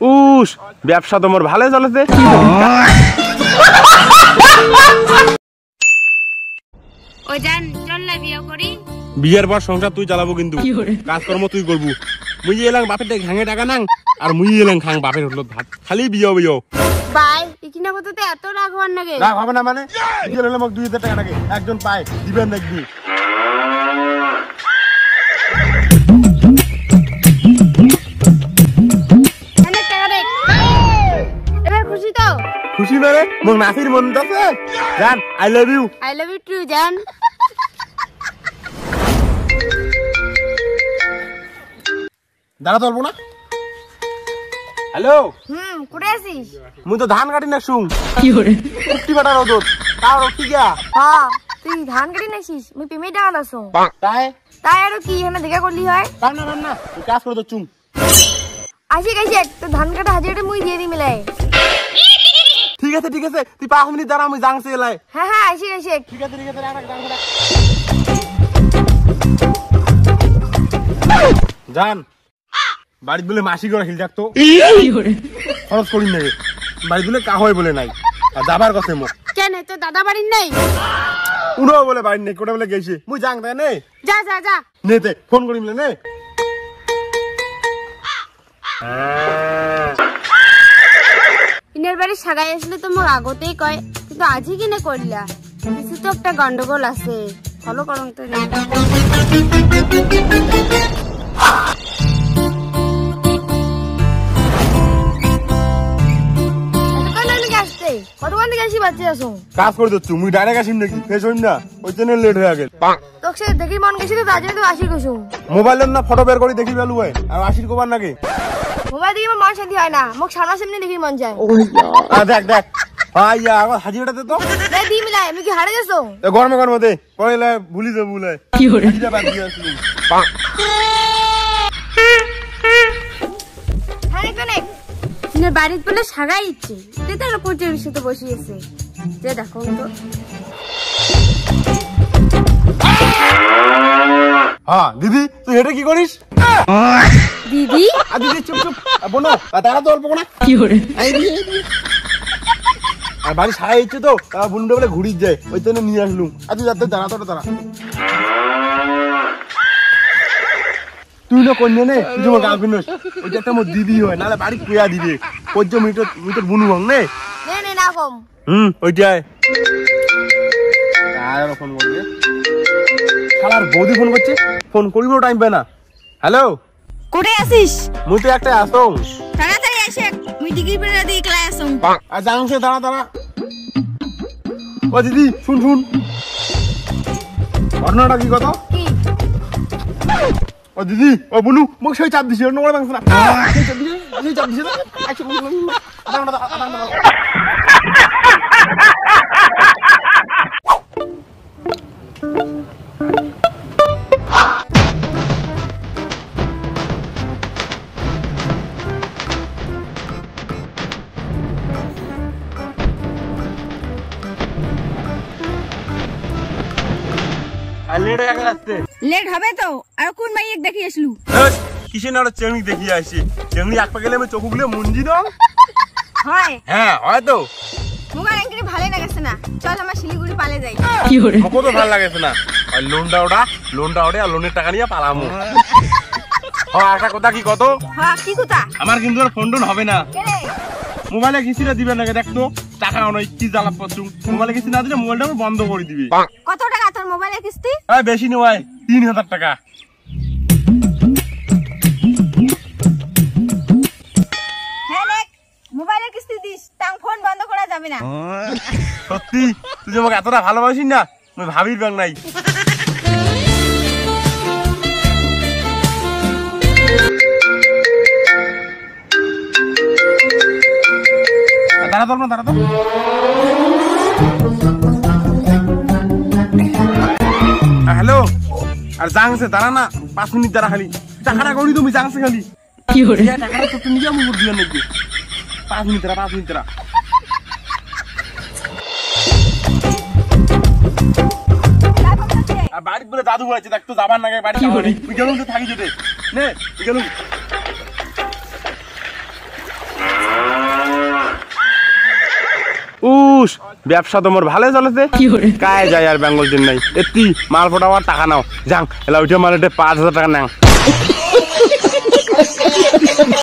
উস ব্যবসা তোমার ভালো চলেছে। ও জান চল না বিয়ে করি। বিয়ের পর সংসার তুই চালাবো, কিন্তু কাজকর্ম তুই করবো। মুই এলাম বাপের ঘাঙে টাকা নাং, আর মুই এলাম খাং বাপের হলো ভাত, খালি বিয়ে বিয়ে। ভাই ইকিনা কথাতে এত রাগ হওয়ার নাকি? রাগ হবে না মানে? বিয়ে হলে আমাকে 2000 টাকা লাগে, একজন পায় দিবেন দেখবি। এবার খুশি তো? খুশি মানে মোক নাসির মন আছে জান। I love you. I love you too জান। দাঁড়া চলবো না। হ্যালো কোথায় আছিস? মুই তো ধান কাটি না শুং। কি করে কুটি বাটা রোদ তাও ঠিক আছে। হ্যাঁ তুই ধান কাটি নাছিস, মুই পেমেন্ট টাকা দাসো। তাই তাই আর কি এখানে দেখা করলি হয়? না তুই কাজ করে তো চুং। আসি গাইছি তো ধান কাটা হাজিরাটা মুই দিয়ে দি মিলাই। ঠিক আছে তুই 5 মিনিট দাঁড়া, আমি যাংছে এলাই। হ্যাঁ আসি গাইছি। ঠিক আছে জান। বাড়িতে বলে মাসি করে হিল থাকতো, খরচ করি না বাড়িতে বলে কাহয় বলে নাই, আর যাবার কথা মোক। কেন তো দাদা বাড়ির নাই? উনো বলে বাড়ির নেই, কোটা বলে গেছে। মুই যাং তাই নে। যা নেতে ফোন করি মিলে নে। ইনের বাড়ি সাগাই আসলে তো মোর আগতেই কয়, কিন্তু আজই কিনে করলা। কিছু তো একটা গন্ডগোল আছে, ফলো করুন তো। কাজ করে দিচ্ছ মুই ডাইরেক্ট আসিম নাকি? ফেস হইম না, ওই জন্য লেট হয়ে গেল। তোকে দেখি মন গেছিল তার জন্য তো আসি কইছু। মোবাইলের না ফটো বের করে দেখি ভ্যালু হয়, আর আসির কোবার নাকি? মোবাইল দেখি মন শান্তি হয় না, মোক সামনাসামনি দেখি মন যায়। দেখ আইয়া আমার হাজিরাটা দে তো। দে দি মিলাই, আমি কি হারে গেছো? গরমে দে, পয়লা ভুলি যা ভুলে কি করে হাজিরা বাদ দিয়া আসলি। হ্যাঁ কোনে ইনের বাড়িতে বলে সাগাই ইচ্ছে, তে তার কোচের সাথে বসিয়েছে। যে দেখো তো। হ্যাঁ দিদি তুই এটা কি করিস? দিদি দিদি চুপ বোনো, তারা তো অল্প না কি করে আর বাড়ি সারা ইচ্ছে তো বুনটা বলে ঘুরিয়ে যায়, ওই জন্য নিয়ে আসলুম। আর তুই যাতে দাঁড়া তুই না কন্যা নে, তুই আমার গার্লফ্রেন্ড ওইটা একটা মোর দিদি হয়, নাহলে বাড়ি কুয়া দিবে পর্য মিটার বুনু ভাঙ নে না কম। ওইটাই ফোন করবে। শালার বৌদি ফোন করছে, ফোন করিবো টাইম পায় না। হ্যালো কোথায় আছিস? মুই তো একটা আসং। তাড়াতাড়ি আসে, মুই ডিগ্রি পেরা দিয়ে ক্লাস আসং। আর জাংছে দাঁড়া। ও দিদি শুন ঘটনাটা কি কথা? কি? ও দিদি ও বুনু মোক সেই চাপ দিছে, নোংরা মাংস না সেই চাপ দিছে না। লেট হবে তো, আর কোন মাইয়েক দেখি আসলু? কিসে না চেংড়ি দেখিয়ে আসি, চেংড়ি এক পা গেলে আমি চোখগুলো মুঞ্জি দাও হয়। হ্যাঁ হয় তো। মুগার এঙ্গরি ভালো লাগছে না, চল আমরা শিলিগুড়ি পালে যাই। কি করে কত ভালো লাগছে না, আর লোনটা ওটা আর লোনের টাকা নিয়ে পালামু। হ্যাঁ একটা কথা কি কত? হ্যাঁ কি কথা? আমার কিন্তু আর ফোন টোন হবে না। মোবাইলে কিস্তিটা দিবে নাকি দেখতো, টাকা অনেক কি জ্বালা পড়ছুম। মোবাইলে কিস্তি না দিলে মোবাইলটা বন্ধ করে দিবি। কত টাকা তোর মোবাইলে কিস্তি? বেশি নয় 3000 টাকা। মোবাইলের কিস্তি দিস, তাং ফোন বন্ধ করা যাবে না। সত্যি তুই আমাকে এতটা ভালোবাসিস না, আমি ভাবির ব্যাং নাই। দাঁড়া তো হ্যালো আর জাংছে দাঁড়া না, 5 মিনিট দাঁড়া খালি, টাকাটা করি তুমি জাংছে খালি। কি করে টাকাটা তো তুমি নিয়ে মুখ দিয়ে নাকি? 5 মিনিট দাঁড়া। বাড়ি বলে দাদু হয়েছে, দেখ তো যাবার নাকি বাড়ি গেলুম তো থাকি যেতে নে গেলুম। উস ব্যবসা তোমার ভালো চলেছে কায় যায় আর বেঙ্গল দিন নাই এতি মাল ফোটাবার টাকা নাও যাং এলা উঠে মাল 5,000 টাকা নাও